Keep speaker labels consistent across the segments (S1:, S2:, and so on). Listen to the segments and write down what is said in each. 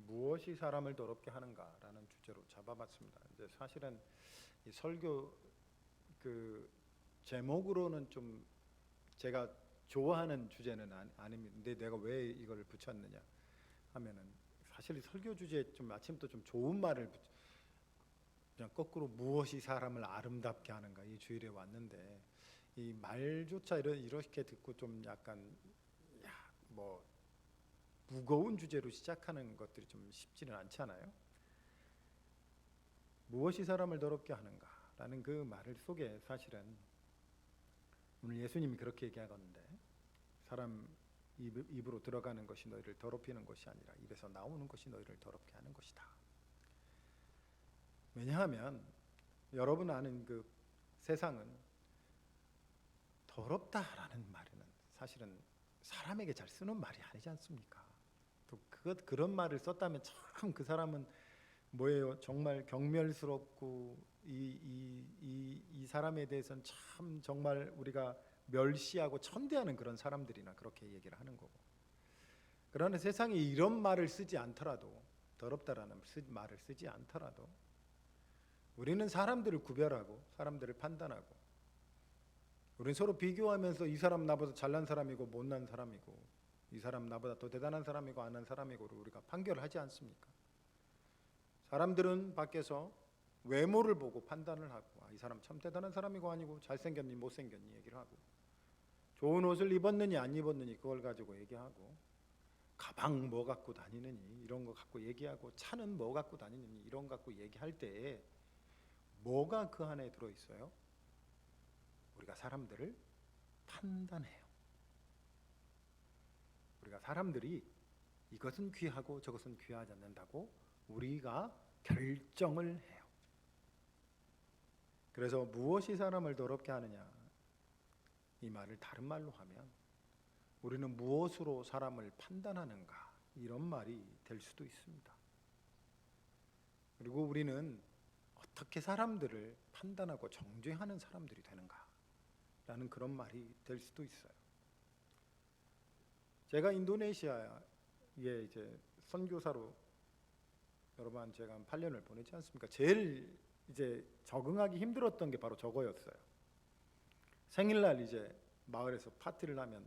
S1: 무엇이 사람을 더럽게 하는가라는 주제로 잡아봤습니다. 이제 사실은 이 설교 그 제목으로는 좀 제가 좋아하는 주제는 아닙니다. 근데 내가 왜 이걸 붙였느냐 하면은 사실 설교 주제에 좀 아침부터 좀 좋은 말을 그냥 거꾸로 무엇이 사람을 아름답게 하는가 이 주일에 왔는데 이 말조차 이렇게 듣고 좀 약간 뭐 무거운 주제로 시작하는 것들이 좀 쉽지는 않잖아요. 무엇이 사람을 더럽게 하는가라는 그 말 속에 사실은 오늘 예수님이 그렇게 얘기하건대 사람 입으로 들어가는 것이 너희를 더럽히는 것이 아니라 입에서 나오는 것이 너희를 더럽게 하는 것이다. 왜냐하면 여러분 아는 그 세상은 더럽다라는 말은 사실은 사람에게 잘 쓰는 말이 아니지 않습니까? 또 그런 말을 썼다면 참 그 사람은 뭐예요? 정말 경멸스럽고 이 사람에 대해서는 참 정말 우리가 멸시하고 천대하는 그런 사람들이나 그렇게 얘기를 하는 거고. 그러나 세상에 이런 말을 쓰지 않더라도 더럽다라는 말을 쓰지 않더라도 우리는 사람들을 구별하고 사람들을 판단하고 우리는 서로 비교하면서 이 사람 나보다 잘난 사람이고 못난 사람이고 이 사람 나보다 더 대단한 사람이고 안 한 사람이고 우리가 판결을 하지 않습니까? 사람들은 밖에서 외모를 보고 판단을 하고 이 사람 참 대단한 사람이고 아니고 잘생겼니 못생겼니 얘기를 하고 좋은 옷을 입었느니 안 입었느니 그걸 가지고 얘기하고 가방 뭐 갖고 다니느니 이런 거 갖고 얘기하고 차는 뭐 갖고 다니느니 이런 거 갖고 얘기할 때에 뭐가 그 안에 들어있어요? 우리가 사람들을 판단해요. 우리가 사람들이 이것은 귀하고 저것은 귀하지 않는다고 우리가 결정을 해요. 그래서 무엇이 사람을 더럽게 하느냐 이 말을 다른 말로 하면 우리는 무엇으로 사람을 판단하는가 이런 말이 될 수도 있습니다. 그리고 우리는 어떻게 사람들을 판단하고 정죄하는 사람들이 되는가 라는 그런 말이 될 수도 있어요. 제가 인도네시아에 이제 선교사로 여러분 제가 한 8년을 보냈지 않습니까? 제일 이제 적응하기 힘들었던 게 바로 저거였어요. 생일날 이제 마을에서 파티를 하면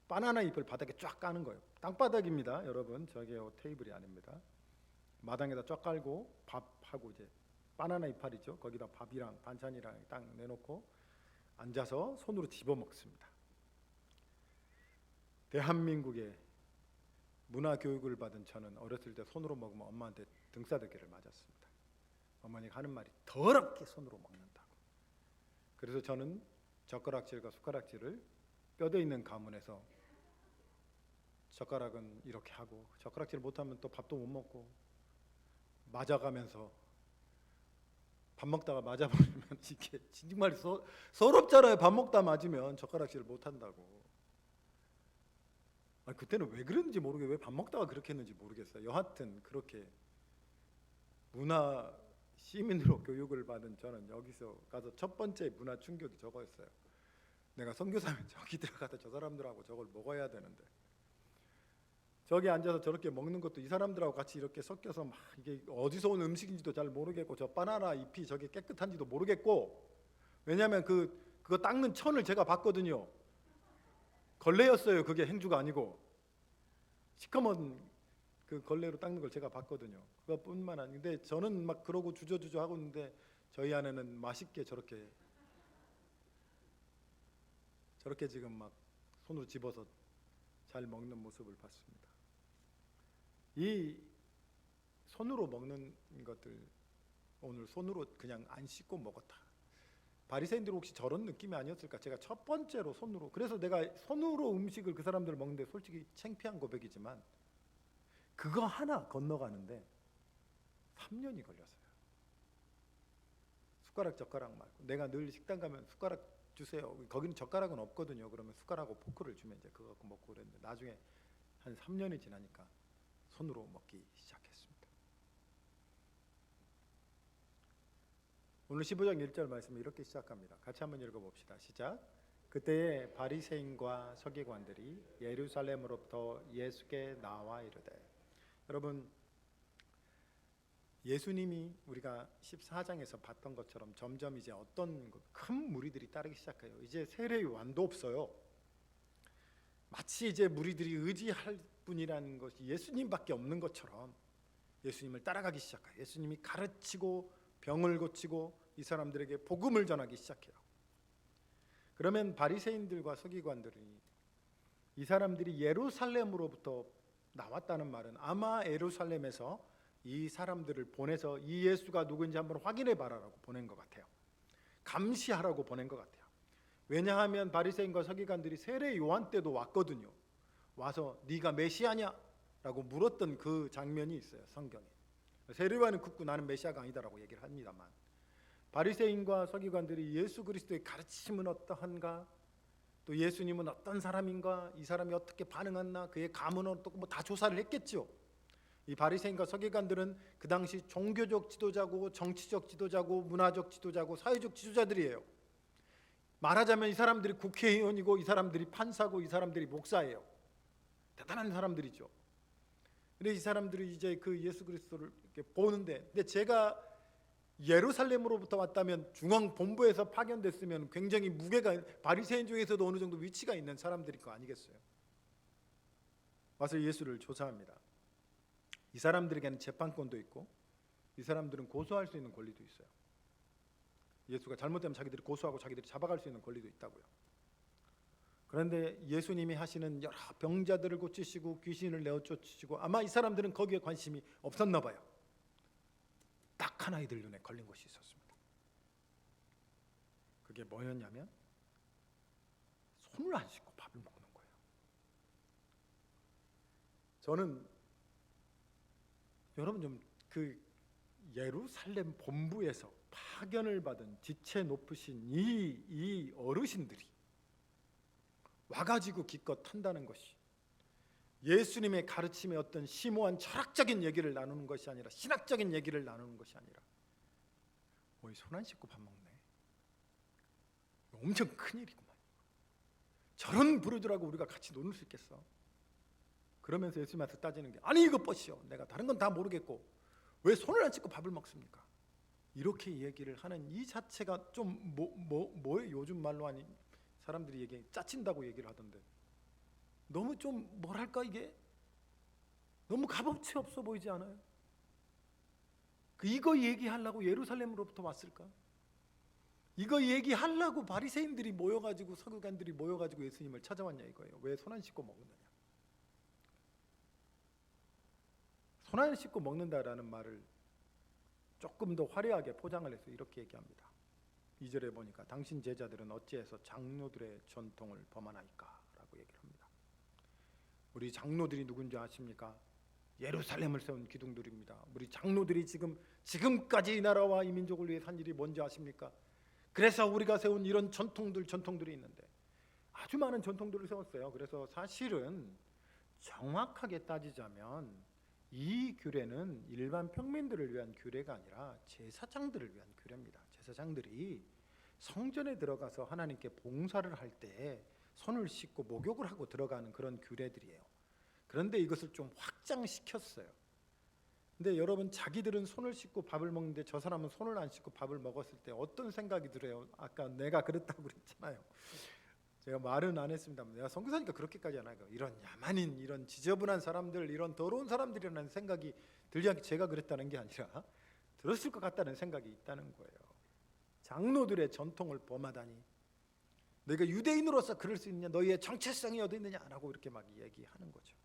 S1: 바나나 잎을 바닥에 쫙 까는 거예요. 땅바닥입니다, 여러분. 저게 테이블이 아닙니다. 마당에다 쫙 깔고 밥하고 이제 바나나 이파리죠. 거기다 밥이랑 반찬이랑 딱 내놓고 앉아서 손으로 집어 먹습니다. 대한민국의 문화 교육을 받은 저는 어렸을 때 손으로 먹으면 엄마한테 등싸대기를 맞았습니다. 어머니가 하는 말이 더럽게 손으로 먹는다고. 그래서 저는 젓가락질과 숟가락질을 뼈대 있는 가문에서 젓가락은 이렇게 하고 젓가락질 못하면 또 밥도 못 먹고 맞아가면서 밥 먹다가 맞아버리면 이게 정말 서럽잖아요. 밥 먹다 맞으면 젓가락질을 못한다고. 그때는 왜 그랬는지 모르겠어요. 왜 밥 먹다가 그렇게 했는지 모르겠어요. 여하튼 그렇게 문화 시민으로 교육을 받은 저는 여기서 가서 첫 번째 문화 충격이 저거였어요. 내가 선교사면 저기 들어가서 저 사람들하고 저걸 먹어야 되는데 저기 앉아서 저렇게 먹는 것도 이 사람들하고 같이 이렇게 섞여서 막 이게 어디서 온 음식인지도 잘 모르겠고 저 바나나 잎이 저게 깨끗한지도 모르겠고 왜냐하면 그거 닦는 천을 제가 봤거든요. 걸레였어요. 그게 행주가 아니고 시커먼 그 걸레로 닦는 걸 제가 봤거든요. 그것뿐만 아닌데 저는 막 그러고 주저주저 하고 있는데 저희 아내는 맛있게 저렇게 지금 막 손으로 집어서 잘 먹는 모습을 봤습니다. 이 손으로 먹는 것들 오늘 손으로 그냥 안 씻고 먹었다. 바리새인들 혹시 저런 느낌이 아니었을까? 제가 첫 번째로 손으로 그래서 내가 손으로 음식을 그 사람들 먹는데 솔직히 창피한 고백이지만 그거 하나 건너가는데 3년이 걸렸어요. 숟가락 젓가락 말고 내가 늘 식당 가면 숟가락 주세요. 거기는 젓가락은 없거든요. 그러면 숟가락하고 포크를 주면 이제 그거 갖고 먹고 그랬는데 나중에 한 3년이 지나니까 손으로 먹기 시작했습니다. 오늘 15장 1절 말씀을 이렇게 시작합니다. 같이 한번 읽어봅시다. 시작. 그때에 바리새인과 서기관들이 예루살렘으로부터 예수께 나와 이르되 여러분 예수님이 우리가 14장에서 봤던 것처럼 점점 이제 어떤 큰 무리들이 따르기 시작해요. 이제 세례 요한도 없어요. 마치 이제 무리들이 의지할 분이라는 것이 예수님밖에 없는 것처럼 예수님을 따라가기 시작해요. 예수님이 가르치고 병을 고치고 이 사람들에게 복음을 전하기 시작해요. 그러면 바리새인들과 서기관들이 이 사람들이 예루살렘으로부터 나왔다는 말은 아마 예루살렘에서 이 사람들을 보내서 이 예수가 누구인지 한번 확인해 봐라라고 보낸 것 같아요. 감시하라고 보낸 것 같아요. 왜냐하면 바리새인과 서기관들이 세례 요한 때도 왔거든요. 와서 네가 메시아냐? 라고 물었던 그 장면이 있어요, 성경에. 세례 요한은 굳고 나는 메시아가 아니다라고 얘기를 합니다만, 바리새인과 서기관들이 예수 그리스도의 가르침은 어떠한가, 또 예수님은 어떤 사람인가, 이 사람이 어떻게 반응했나, 그의 가문은 어떻고 뭐 다 조사를 했겠죠. 이 바리새인과 서기관들은 그 당시 종교적 지도자고 정치적 지도자고 문화적 지도자고 사회적 지도자들이에요. 말하자면 이 사람들이 국회의원이고 이 사람들이 판사고 이 사람들이 목사예요. 대단한 사람들이죠. 근데 이 사람들이 이제 그 예수 그리스도를 이렇게 보는데, 근데 제가 예루살렘으로부터 왔다면 중앙 본부에서 파견됐으면 굉장히 무게가, 바리새인 중에서도 어느 정도 위치가 있는 사람들일 거 아니겠어요? 와서 예수를 조사합니다. 이 사람들에게는 재판권도 있고 이 사람들은 고소할 수 있는 권리도 있어요. 예수가 잘못되면 자기들이 고소하고 자기들이 잡아갈 수 있는 권리도 있다고요. 그런데 예수님이 하시는 여러 병자들을 고치시고 귀신을 내어쫓으시고 아마 이 사람들은 거기에 관심이 없었나 봐요. 딱 하나 이들 눈에 걸린 것이 있었습니다. 그게 뭐였냐면 손을 안 씻고 밥을 먹는 거예요. 저는 여러분 좀 그 예루살렘 본부에서 파견을 받은 지체 높으신 이 어르신들이 와가지고 기껏 한다는 것이 예수님의 가르침의 어떤 심오한 철학적인 얘기를 나누는 것이 아니라, 신학적인 얘기를 나누는 것이 아니라, 손 안 씻고 밥 먹네, 엄청 큰일이구만, 저런 부르들하고 우리가 같이 놀 수 있겠어? 그러면서 예수님한테 따지는 게, 아니 이거 뻗이요, 내가 다른 건 다 모르겠고 왜 손을 안 씻고 밥을 먹습니까? 이렇게 얘기를 하는 이 자체가 좀 뭐예요? 요즘 말로 하니 사람들이 얘기 짜친다고 얘기를 하던데, 너무 좀 뭐랄까, 이게 너무 값어치 없어 보이지 않아요? 이거 얘기하려고 예루살렘으로부터 왔을까? 이거 얘기하려고 바리새인들이 모여가지고 서기관들이 모여가지고 예수님을 찾아왔냐 이거예요. 왜 손 안 씻고 먹느냐? 손 안 씻고 먹는다라는 말을 조금 더 화려하게 포장을 해서 이렇게 얘기합니다. 2절에 보니까 당신 제자들은 어찌해서 장로들의 전통을 범하나이까? 라고 얘기를 합니다. 우리 장로들이 누군지 아십니까? 예루살렘을 세운 기둥들입니다. 우리 장로들이 지금까지 이 나라와 이 민족을 위해 산 일이 뭔지 아십니까? 그래서 우리가 세운 이런 전통들이 있는데 아주 많은 전통들을 세웠어요. 그래서 사실은 정확하게 따지자면 이 규례는 일반 평민들을 위한 규례가 아니라 제사장들을 위한 규례입니다. 제사장들이 성전에 들어가서 하나님께 봉사를 할 때 손을 씻고 목욕을 하고 들어가는 그런 규례들이에요. 그런데 이것을 좀 확장시켰어요. 근데 여러분, 자기들은 손을 씻고 밥을 먹는데 저 사람은 손을 안 씻고 밥을 먹었을 때 어떤 생각이 들어요? 아까 내가 그랬다고 그랬잖아요. 제가 말은 안 했습니다만 내가 선교사니까 그렇게까지 안 하고, 이런 야만인, 이런 지저분한 사람들, 이런 더러운 사람들이라는 생각이 들지 않게 제가 그랬다는 게 아니라 들었을 것 같다는 생각이 있다는 거예요. 장로들의 전통을 범하다니, 너희가 유대인으로서 그럴 수 있느냐, 너희의 정체성이 어디 있느냐라고 이렇게 막 얘기하는 거죠.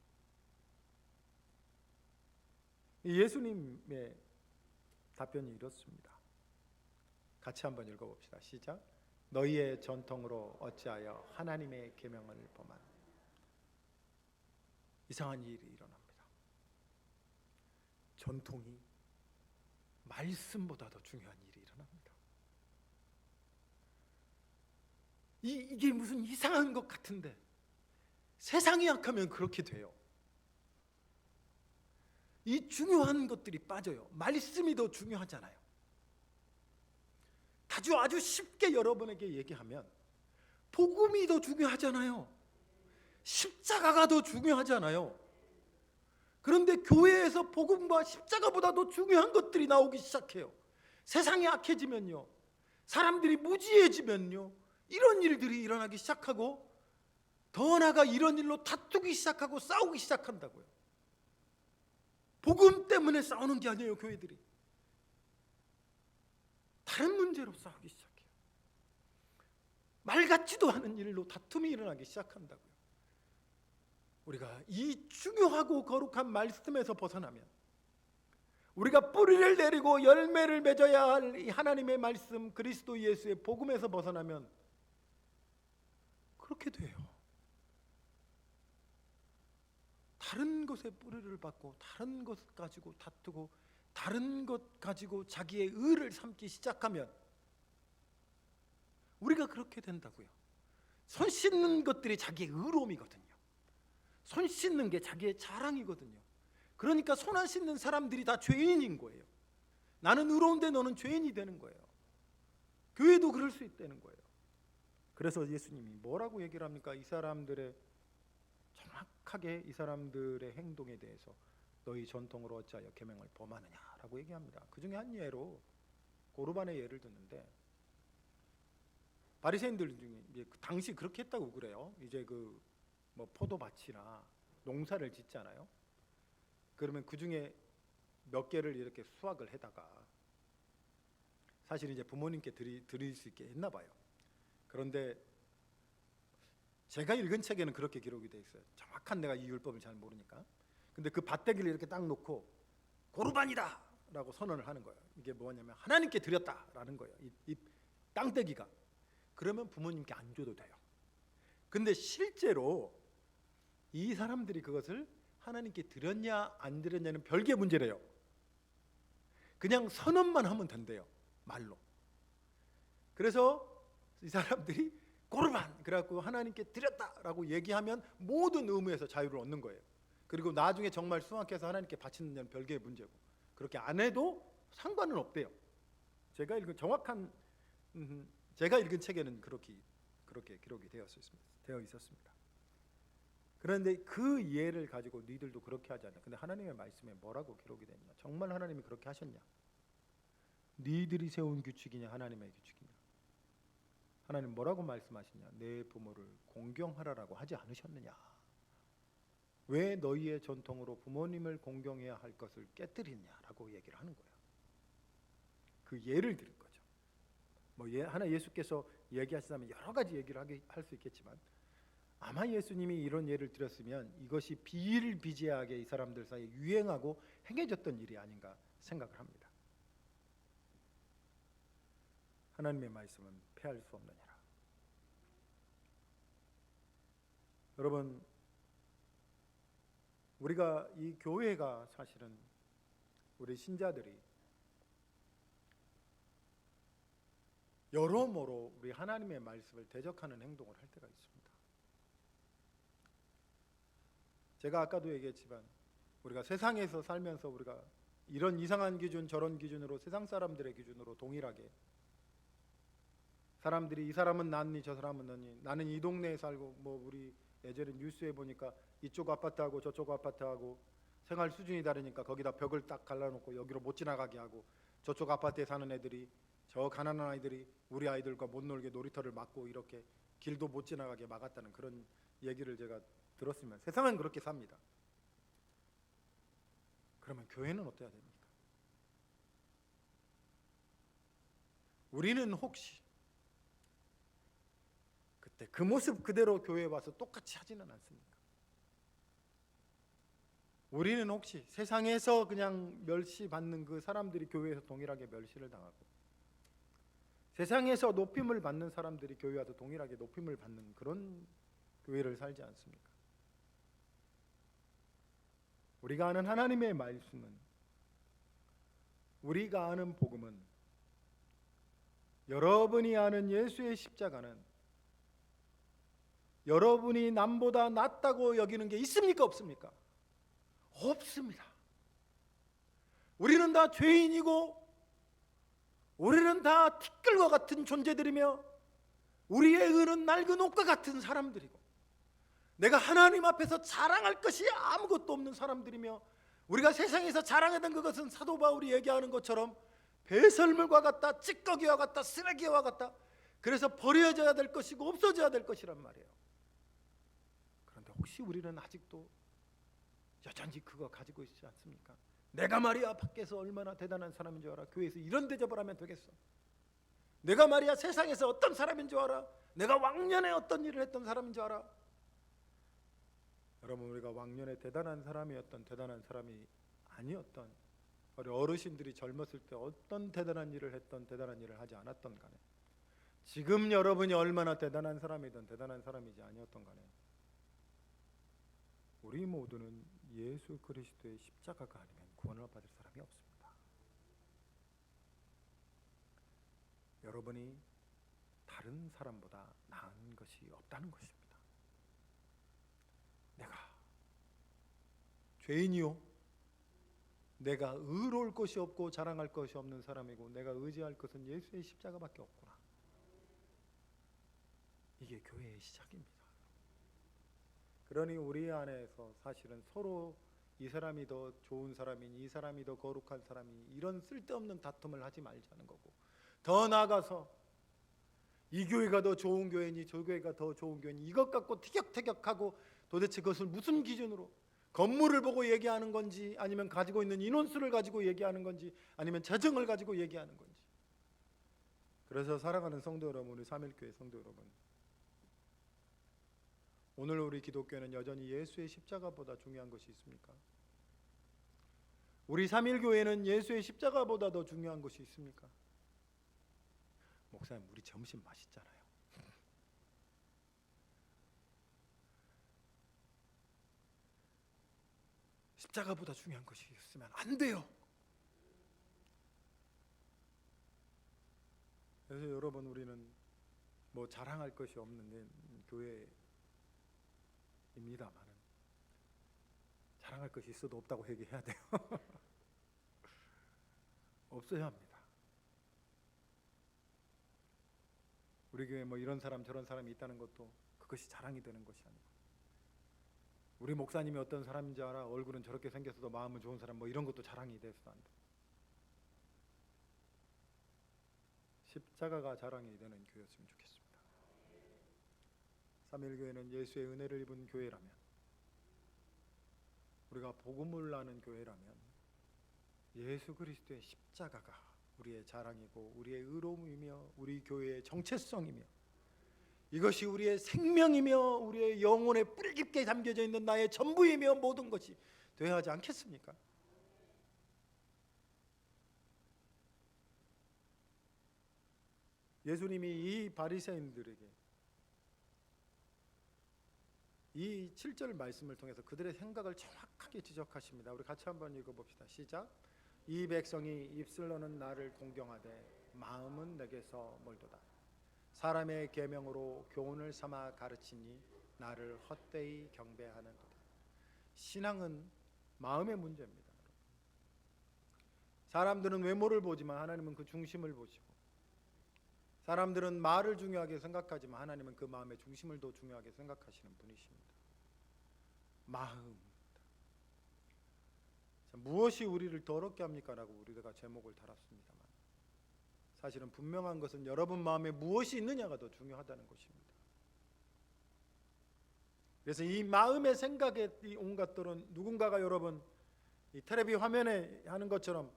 S1: 예수님의 답변이 이렇습니다. 같이 한번 읽어봅시다. 시작. 너희의 전통으로 어찌하여 하나님의 계명을 범하느냐. 이상한 일이 일어납니다. 전통이 말씀보다 더 중요한 일이 일어납니다. 이게 무슨 이상한 것 같은데 세상이 약하면 그렇게 돼요. 이 중요한 것들이 빠져요. 말씀이 더 중요하잖아요. 아주 쉽게 여러분에게 얘기하면 복음이 더 중요하잖아요. 십자가가 더 중요하잖아요. 그런데 교회에서 복음과 십자가보다 더 중요한 것들이 나오기 시작해요. 세상이 악해지면요, 사람들이 무지해지면요, 이런 일들이 일어나기 시작하고, 더 나아가 이런 일로 다투기 시작하고 싸우기 시작한다고요. 복음 때문에 싸우는 게 아니에요. 교회들이 다른 문제로 싸우기 시작해요. 말 같지도 않은 일로 다툼이 일어나기 시작한다고요. 우리가 이 중요하고 거룩한 말씀에서 벗어나면, 우리가 뿌리를 내리고 열매를 맺어야 할 이 하나님의 말씀 그리스도 예수의 복음에서 벗어나면 그렇게 돼요. 다른 것에 뿌리를 받고 다른 것 가지고 다투고 다른 것 가지고 자기의 의를 삼기 시작하면 우리가 그렇게 된다고요. 손 씻는 것들이 자기의 의로움이거든요. 손 씻는 게 자기의 자랑이거든요. 그러니까 손 안 씻는 사람들이 다 죄인인 거예요. 나는 의로운데 너는 죄인이 되는 거예요. 교회도 그럴 수 있다는 거예요. 그래서 예수님이 뭐라고 얘기를 합니까? 이 사람들의 정확하게 이 사람들의 행동에 대해서 너희 전통으로 어찌하여 계명을 범하느냐라고 얘기합니다. 그 중에 한 예로 고르반의 예를 듣는데, 바리새인들 중에 이제 당시 그렇게 했다고 그래요. 이제 그 뭐 포도밭이나 농사를 짓잖아요. 그러면 그 중에 몇 개를 이렇게 수확을 해다가 사실 이제 부모님께 드릴 수 있게 했나 봐요. 그런데 제가 읽은 책에는 그렇게 기록이 돼 있어요. 정확한 내가 이 율법을 잘 모르니까. 근데 그 밭대기를 이렇게 딱 놓고 고르반이다 라고 선언을 하는 거예요. 이게 뭐냐면 하나님께 드렸다라는 거예요. 이 땅대기가. 그러면 부모님께 안 줘도 돼요. 근데 실제로 이 사람들이 그것을 하나님께 드렸냐 안 드렸냐는 별개의 문제래요. 그냥 선언만 하면 된대요. 말로. 그래서 이 사람들이 고르반 그래갖고 하나님께 드렸다라고 얘기하면 모든 의무에서 자유를 얻는 거예요. 그리고 나중에 정말 수확해서 하나님께 바치느냐는 별개의 문제고, 그렇게 안 해도 상관은 없대요. 제가 읽은 책에는 그렇게 기록이 되어 있었습니다. 그런데 그 예를 가지고 너희들도 그렇게 하지 않냐. 근데 하나님의 말씀에 뭐라고 기록이 됐냐? 정말 하나님이 그렇게 하셨냐? 너희들이 세운 규칙이냐 하나님의 규칙이냐? 하나님 뭐라고 말씀하시냐? 내 부모를 공경하라라고 하지 않으셨느냐? 왜 너희의 전통으로 부모님을 공경해야 할 것을 깨뜨리냐라고 얘기를 하는 거예요. 그 예를 들은 거죠. 뭐 하나 예수께서 얘기하시다면 여러 가지 얘기를 할 수 있겠지만, 아마 예수님이 이런 예를 들었으면 이것이 비일비재하게 이 사람들 사이에 유행하고 행해졌던 일이 아닌가 생각을 합니다. 하나님의 말씀은 폐할 수 없느니라. 여러분, 우리가 이 교회가 사실은 우리 신자들이 여러모로 우리 하나님의 말씀을 대적하는 행동을 할 때가 있습니다. 제가 아까도 얘기했지만 우리가 세상에서 살면서 우리가 이런 이상한 기준 저런 기준으로 세상 사람들의 기준으로 동일하게 사람들이 이 사람은 낫니 저 사람은 낫니, 나는 이 동네에 살고 뭐 우리 예전에 뉴스에 보니까 이쪽 아파트하고 저쪽 아파트하고 생활 수준이 다르니까 거기다 벽을 딱 갈라놓고 여기로 못 지나가게 하고, 저쪽 아파트에 사는 애들이 저 가난한 아이들이 우리 아이들과 못 놀게 놀이터를 막고 이렇게 길도 못 지나가게 막았다는 그런 얘기를 제가 들었으면, 세상은 그렇게 삽니다. 그러면 교회는 어때야 됩니까? 우리는 혹시 그때 그 모습 그대로 교회에 와서 똑같이 하지는 않습니까? 우리는 혹시 세상에서 그냥 멸시받는 그 사람들이 교회에서 동일하게 멸시를 당하고, 세상에서 높임을 받는 사람들이 교회 와서 동일하게 높임을 받는 그런 교회를 살지 않습니까? 우리가 아는 하나님의 말씀은, 우리가 아는 복음은, 여러분이 아는 예수의 십자가는 여러분이 남보다 낫다고 여기는 게 있습니까? 없습니까? 없습니다. 우리는 다 죄인이고 우리는 다 티끌과 같은 존재들이며 우리의 의는 낡은 옷과 같은 사람들이고 내가 하나님 앞에서 자랑할 것이 아무것도 없는 사람들이며, 우리가 세상에서 자랑하던 그것은 사도 바울이 얘기하는 것처럼 배설물과 같다, 찌꺼기와 같다, 쓰레기와 같다. 그래서 버려져야 될 것이고 없어져야 될 것이란 말이에요. 그런데 혹시 우리는 아직도 여전히 그거 가지고 있지 않습니까? 내가 말이야 밖에서 얼마나 대단한 사람인 줄 알아? 교회에서 이런 대접을 하면 되겠어? 내가 말이야 세상에서 어떤 사람인 줄 알아? 내가 왕년에 어떤 일을 했던 사람인 줄 알아? 여러분, 우리가 왕년에 대단한 사람이었던 대단한 사람이 아니었던, 우리 어르신들이 젊었을 때 어떤 대단한 일을 했던 대단한 일을 하지 않았던 간에, 지금 여러분이 얼마나 대단한 사람이든 대단한 사람이지 아니었던 간에, 우리 모두는 예수 그리스도의 십자가가 아니면 구원을 받을 사람이 없습니다. 여러분이 다른 사람보다 나은 것이 없다는 것입니다. 내가 죄인이요, 내가 의로울 것이 없고 자랑할 것이 없는 사람이고, 내가 의지할 것은 예수의 십자가밖에 없구나. 이게 교회의 시작입니다. 그러니 우리 안에서 사실은 서로 이 사람이 더 좋은 사람이니 이 사람이 더 거룩한 사람이니 이런 쓸데없는 다툼을 하지 말자는 거고, 더 나아가서 이 교회가 더 좋은 교회니 저 교회가 더 좋은 교회니 이것 갖고 티격태격하고, 도대체 그것을 무슨 기준으로, 건물을 보고 얘기하는 건지, 아니면 가지고 있는 인원수를 가지고 얘기하는 건지, 아니면 재정을 가지고 얘기하는 건지. 그래서 사랑하는 성도 여러분, 우리 삼일교회 성도 여러분, 오늘 우리 기독교는 여전히 예수의 십자가보다 중요한 것이 있습니까? 우리 삼일교회는 예수의 십자가보다 더 중요한 것이 있습니까? 목사님, 우리 점심 맛있잖아요. 십자가보다 중요한 것이 있으면 안 돼요. 그래서 여러분, 우리는 뭐 자랑할 것이 없는 교회입니다만은 자랑할 것이 있어도 없다고 얘기해야 돼요. 없어야 합니다. 우리 교회 뭐 이런 사람 저런 사람이 있다는 것도 그것이 자랑이 되는 것이 아니고, 우리 목사님이 어떤 사람인지 알아? 얼굴은 저렇게 생겼어도 마음은 좋은 사람, 뭐 이런 것도 자랑이 돼서도 안 돼. 십자가가 자랑이 되는 교회였으면 좋겠습니다. 삼일교회는 예수의 은혜를 입은 교회라면, 우리가 복음을 아는 교회라면, 예수 그리스도의 십자가가 우리의 자랑이고 우리의 의로움이며 우리 교회의 정체성이며, 이것이 우리의 생명이며 우리의 영혼에 뿌리 깊게 담겨져 있는 나의 전부이며 모든 것이 되어야 하지 않겠습니까? 예수님이 이 바리새인들에게 이 7절 말씀을 통해서 그들의 생각을 정확하게 지적하십니다. 우리 같이 한번 읽어봅시다. 시작. 이 백성이 입술로는 나를 공경하되 마음은 내게서 멀도다. 사람의 계명으로 교훈을 삼아 가르치니 나를 헛되이 경배하는도다. 신앙은 마음의 문제입니다. 사람들은 외모를 보지만 하나님은 그 중심을 보시고, 사람들은 말을 중요하게 생각하지만 하나님은 그 마음의 중심을 더 중요하게 생각하시는 분이십니다. 마음입니다. 무엇이 우리를 더럽게 합니까? 라고 우리가 제목을 달았습니다만, 사실은 분명한 것은 여러분 마음에 무엇이 있느냐가 더 중요하다는 것입니다. 그래서 이 마음의 생각에 이 온갖들은, 누군가가 여러분 이 텔레비 화면에 하는 것처럼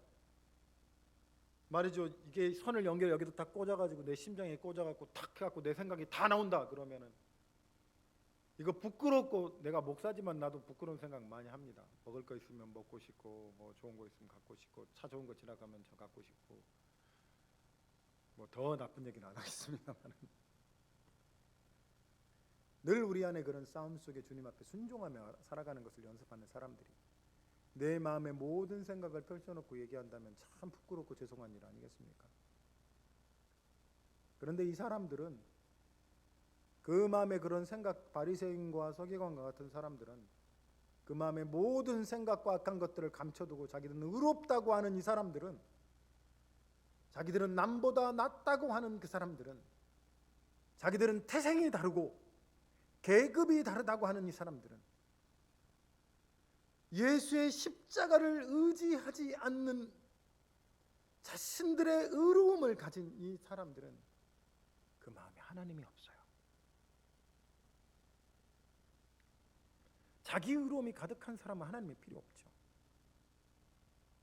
S1: 말이죠, 이게 선을 연결 여기다 딱 꽂아가지고 내 심장에 꽂아갖고 탁 해갖고 내 생각이 다 나온다 그러면은, 이거 부끄럽고, 내가 목사지만 나도 부끄러운 생각 많이 합니다. 먹을 거 있으면 먹고 싶고, 뭐 좋은 거 있으면 갖고 싶고, 차 좋은 거 지나가면 저 갖고 싶고, 뭐 더 나쁜 얘기는 안 하겠습니다만, 늘 우리 안에 그런 싸움 속에 주님 앞에 순종하며 살아가는 것을 연습하는 사람들이 내 마음의 모든 생각을 펼쳐놓고 얘기한다면 참 부끄럽고 죄송한 일 아니겠습니까? 그런데 이 사람들은, 그 마음의 그런 생각, 바리새인과 서기관과 같은 사람들은 그 마음의 모든 생각과 악한 것들을 감춰두고 자기들은 의롭다고 하는 이 사람들은, 자기들은 남보다 낫다고 하는 그 사람들은, 자기들은 태생이 다르고 계급이 다르다고 하는 이 사람들은 예수의 십자가를 의지하지 않는 자신들의 의로움을 가진 이 사람들은 그 마음에 하나님이 없어요. 자기 의로움이 가득한 사람은 하나님이 필요 없죠.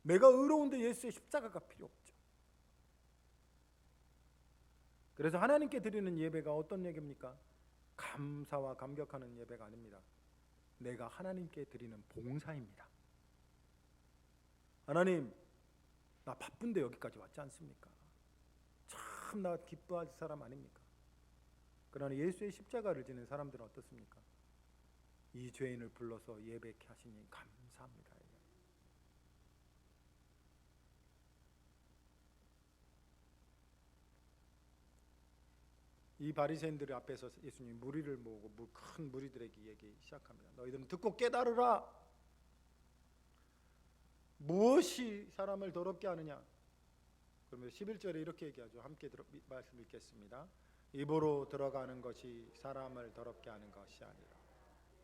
S1: 내가 의로운데 예수의 십자가가 필요 없죠. 그래서 하나님께 드리는 예배가 어떤 예배입니까? 감사와 감격하는 예배가 아닙니다. 내가 하나님께 드리는 봉사입니다. 하나님, 나 바쁜데 여기까지 왔지 않습니까? 참 나 기뻐할 사람 아닙니까? 그러나 예수의 십자가를 지는 사람들은 어떻습니까? 이 죄인을 불러서 예배케 하시니 감사합니다. 이 바리새인들 앞에서 예수님이 무리를 모으고 큰 무리들에게 얘기 시작합니다. 너희들은 듣고 깨달으라. 무엇이 사람을 더럽게 하느냐? 그러면 11절에 이렇게 얘기하죠. 함께 말씀 읽겠습니다. 입으로 들어가는 것이 사람을 더럽게 하는 것이 아니라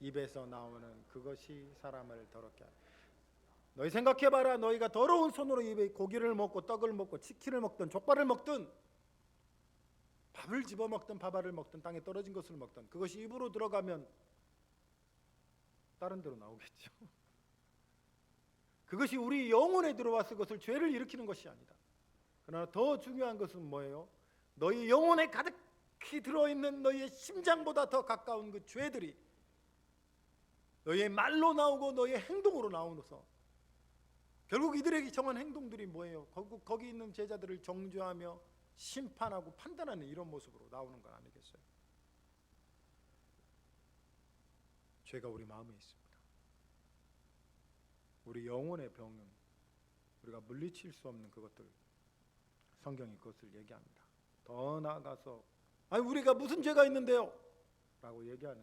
S1: 입에서 나오는 그것이 사람을 더럽게 하는. 너희 생각해봐라. 너희가 더러운 손으로 입에 고기를 먹고 떡을 먹고 치킨을 먹든 족발을 먹든 밥을 집어먹든 밥알을 먹든 땅에 떨어진 것을 먹든 그것이 입으로 들어가면 다른 데로 나오겠죠. 그것이 우리 영혼에 들어왔을 것을 죄를 일으키는 것이 아니다. 그러나 더 중요한 것은 뭐예요? 너희 영혼에 가득히 들어있는 너희의 심장보다 더 가까운 그 죄들이 너희의 말로 나오고 너희의 행동으로 나오면서 결국 이들에게 정한 행동들이 뭐예요? 거기 있는 제자들을 정죄하며 심판하고 판단하는 이런 모습으로 나오는 건 아니겠어요? 죄가 우리 마음에 있습니다. 우리 영혼의 병은 우리가 물리칠 수 없는 그것들, 성경이 그것을 얘기합니다. 더 나아가서 아니 우리가 무슨 죄가 있는데요? 라고 얘기하는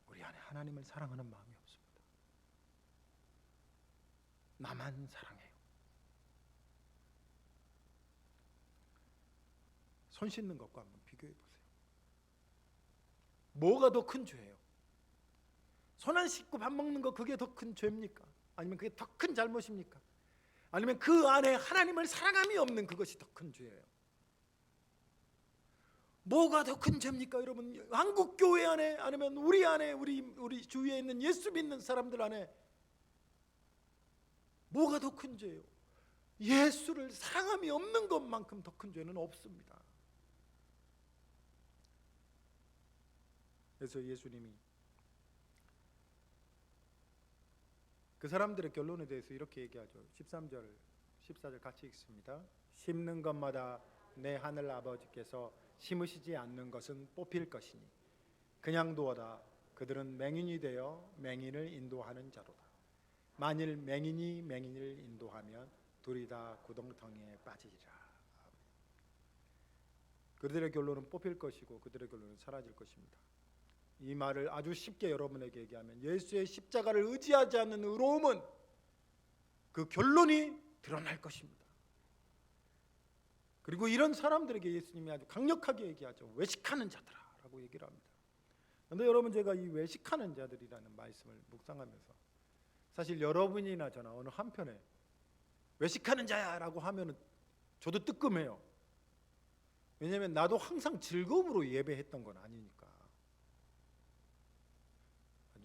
S1: 우리 안에 하나님을 사랑하는 마음이 없습니다. 나만 사랑해요. 손 씻는 것과 한번 비교해 보세요. 뭐가 더 큰 죄예요? 손 안 씻고 밥 먹는 거 그게 더 큰 죄입니까? 아니면 그게 더 큰 잘못입니까? 아니면 그 안에 하나님을 사랑함이 없는 그것이 더 큰 죄예요? 뭐가 더 큰 죄입니까, 여러분? 한국 교회 안에 아니면 우리 안에 우리 주위에 있는 예수 믿는 사람들 안에 뭐가 더 큰 죄예요? 예수를 사랑함이 없는 것만큼 더 큰 죄는 없습니다. 그래서 예수님이 그 사람들의 결론에 대해서 이렇게 얘기하죠. 13절, 14절 같이 읽습니다. 심는 것마다 내 하늘 아버지께서 심으시지 않는 것은 뽑힐 것이니 그냥 두어다. 그들은 맹인이 되어 맹인을 인도하는 자로다. 만일 맹인이 맹인을 인도하면 둘이 다 구덩텅이에 빠지리라. 그들의 결론은 뽑힐 것이고 그들의 결론은 사라질 것입니다. 이 말을 아주 쉽게 여러분에게 얘기하면 예수의 십자가를 의지하지 않는 의로움은 그 결론이 드러날 것입니다. 그리고 이런 사람들에게 예수님이 아주 강력하게 얘기하죠. 외식하는 자들아라고 얘기를 합니다. 그런데 여러분, 제가 이 외식하는 자들이라는 말씀을 묵상하면서 사실 여러분이나 저나 어느 한편에 외식하는 자야라고 하면은 저도 뜨끔해요. 왜냐하면 나도 항상 즐거움으로 예배했던 건 아니니까.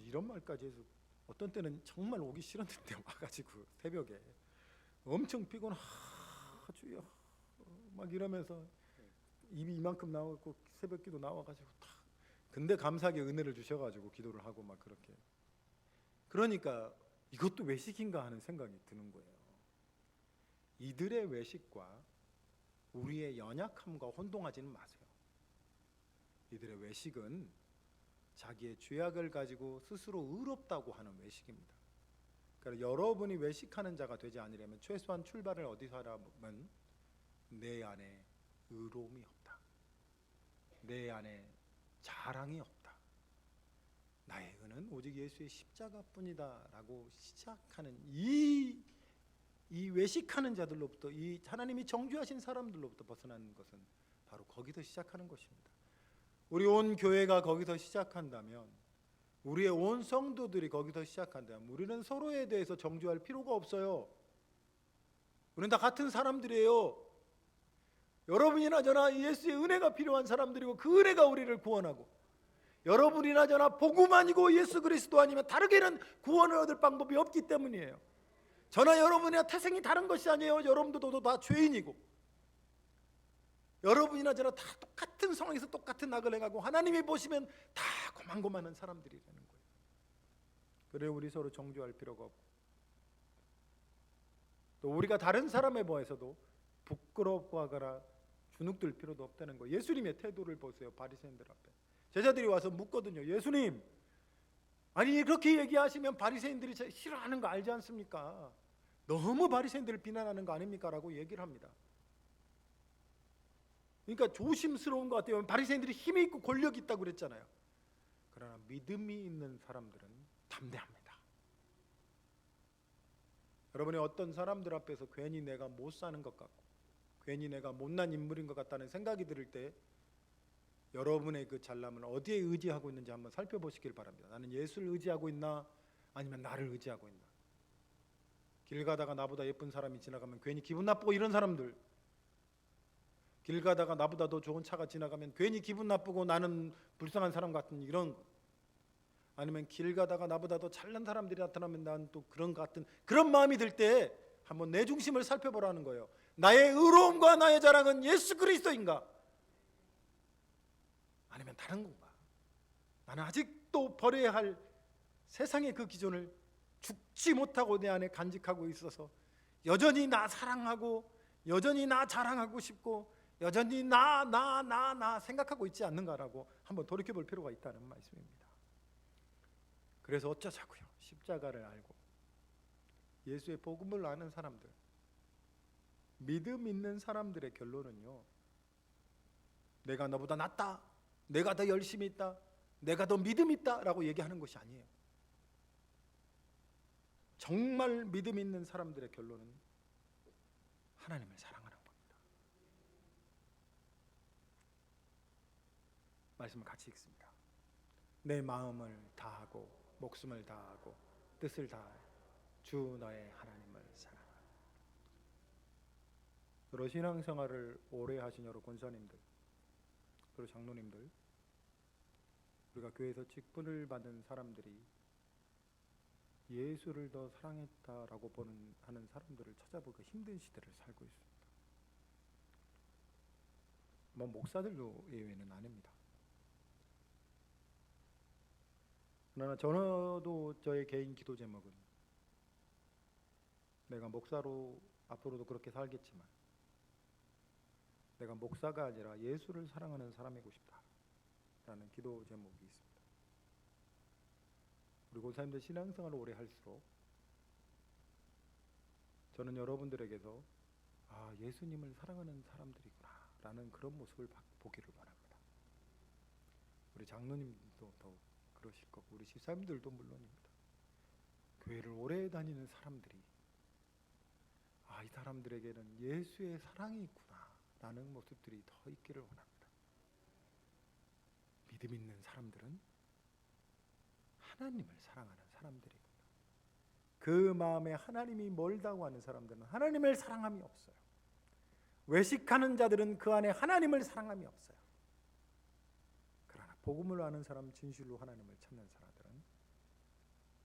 S1: 이런 말까지 해서 어떤 때는 정말 오기 싫었는데 와가지고 새벽에 엄청 피곤, 주여 막 이러면서 입이 이만큼 나오고 새벽기도 나와가지고 탁. 근데 감사하게 은혜를 주셔가지고 기도를 하고 막 그렇게. 그러니까 이것도 외식인가 하는 생각이 드는 거예요. 이들의 외식과 우리의 연약함과 혼동하지는 마세요. 이들의 외식은 자기의 죄악을 가지고 스스로 의롭다고 하는 외식입니다. 그러니까 여러분이 외식하는 자가 되지 않으려면 최소한 출발을 어디서 하라면 내 안에 의로움이 없다. 내 안에 자랑이 없다. 나의 의는 오직 예수의 십자가뿐이다 라고 시작하는 이 외식하는 자들로부터, 이 하나님이 정죄하신 사람들로부터 벗어나는 것은 바로 거기서 시작하는 것입니다. 우리 온 교회가 거기서 시작한다면, 우리의 온 성도들이 거기서 시작한다면 우리는 서로에 대해서 정죄할 필요가 없어요. 우리는 다 같은 사람들이에요. 여러분이나 저나 예수의 은혜가 필요한 사람들이고 그 은혜가 우리를 구원하고, 여러분이나 저나 복음 아니고 예수 그리스도 아니면 다르게는 구원을 얻을 방법이 없기 때문이에요. 저나 여러분이나 태생이 다른 것이 아니에요. 여러분들도 다 죄인이고, 여러분이나 저나 다 똑같은 상황에서 똑같은 악을 행하고 하나님이 보시면 다 고만고만한 사람들이라는 거예요. 그래 우리 서로 정죄할 필요가 없고, 또 우리가 다른 사람에 보아서도 부끄럽고 하거나 주눅들 필요도 없다는 거예요. 예수님의 태도를 보세요. 바리새인들 앞에 제자들이 와서 묻거든요. 예수님, 아니 그렇게 얘기하시면 바리새인들이 싫어하는 거 알지 않습니까? 너무 바리새인들을 비난하는 거 아닙니까? 라고 얘기를 합니다. 그러니까 조심스러운 것 같아요. 바리새인들이 힘이 있고 권력이 있다고 그랬잖아요. 그러나 믿음이 있는 사람들은 담대합니다. 여러분이 어떤 사람들 앞에서 괜히 내가 못 사는 것 같고 괜히 내가 못난 인물인 것 같다는 생각이 들을 때, 여러분의 그 잘남은 어디에 의지하고 있는지 한번 살펴보시길 바랍니다. 나는 예수를 의지하고 있나, 아니면 나를 의지하고 있나. 길 가다가 나보다 예쁜 사람이 지나가면 괜히 기분 나쁘고 이런 사람들, 길 가다가 나보다 더 좋은 차가 지나가면 괜히 기분 나쁘고 나는 불쌍한 사람 같은 이런 것, 아니면 길 가다가 나보다 더 잘난 사람들이 나타나면 난 또 그런 것 같은 그런 마음이 들 때 한번 내 중심을 살펴보라는 거예요. 나의 의로움과 나의 자랑은 예수 그리스도인가, 아니면 다른 건가? 나는 아직도 버려야 할 세상의 그 기존을 죽지 못하고 내 안에 간직하고 있어서 여전히 나 사랑하고 여전히 나 자랑하고 싶고 여전히 나 생각하고 있지 않는가라고 한번 돌이켜볼 필요가 있다는 말씀입니다. 그래서 어쩌자고요? 십자가를 알고 예수의 복음을 아는 사람들, 믿음 있는 사람들의 결론은요, 내가 너보다 낫다, 내가 더 열심히 있다, 내가 더 믿음 있다 라고 얘기하는 것이 아니에요. 정말 믿음 있는 사람들의 결론은 하나님을 사랑하는 겁니다. 말씀을 같이 읽습니다. 내 마음을 다하고 목숨을 다하고 뜻을 다하여 주 너의 하나님을 사랑하라. 여러 신앙생활을 오래 하신 여러 권사님들, 그리고 장로님들, 우리가 교회에서 직분을 받은 사람들이 예수를 더 사랑했다라고 하는 사람들을 찾아보기 힘든 시대를 살고 있습니다. 뭐 목사들도 예외는 아닙니다. 그러나 저도 저의 개인 기도 제목은, 내가 목사로 앞으로도 그렇게 살겠지만 내가 목사가 아니라 예수를 사랑하는 사람이고 싶다라는 기도 제목이 있습니다. 우리 권사님들 신앙생활을 오래 할수록 저는 여러분들에게서 예수님을 사랑하는 사람들이구나 라는 그런 모습을 보기를 원합니다. 우리 장로님도 더욱 그러실 거고 우리 집사님들도 물론입니다. 교회를 오래 다니는 사람들이 이 사람들에게는 예수의 사랑이 있구나 라는 모습들이 더 있기를 원합니다. 믿음 있는 사람들은 하나님을 사랑하는 사람들이구나. 그 마음에 하나님이 멀다고 하는 사람들은 하나님을 사랑함이 없어요. 외식하는 자들은 그 안에 하나님을 사랑함이 없어요. 그러나 복음을 아는 사람, 진실로 하나님을 찾는 사람들은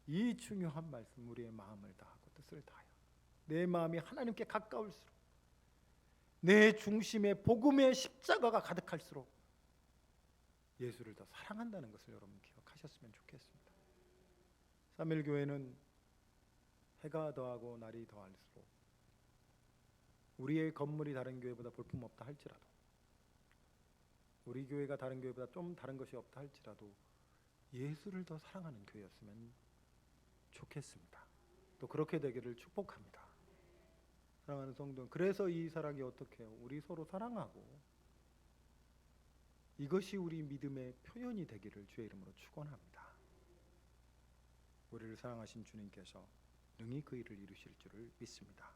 S1: 이 중요한 말씀, 우리의 마음을 다하고 뜻을 다하여 내 마음이 하나님께 가까울수록, 내 중심에 복음의 십자가가 가득할수록 예수를 더 사랑한다는 것을 여러분 기억하셨으면 좋겠습니다. 3일 교회는 해가 더하고 날이 더할수록 우리의 건물이 다른 교회보다 볼품없다 할지라도, 우리 교회가 다른 교회보다 좀 다른 것이 없다 할지라도 예수를 더 사랑하는 교회였으면 좋겠습니다. 또 그렇게 되기를 축복합니다. 사랑하는 성도, 그래서 이 사랑이 어떻게 해요? 우리 서로 사랑하고 이것이 우리 믿음의 표현이 되기를 주의 이름으로 축원합니다. 우리를 사랑하신 주님께서 능히 그 일을 이루실 줄을 믿습니다.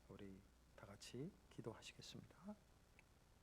S1: 우리 다 같이 기도하시겠습니다.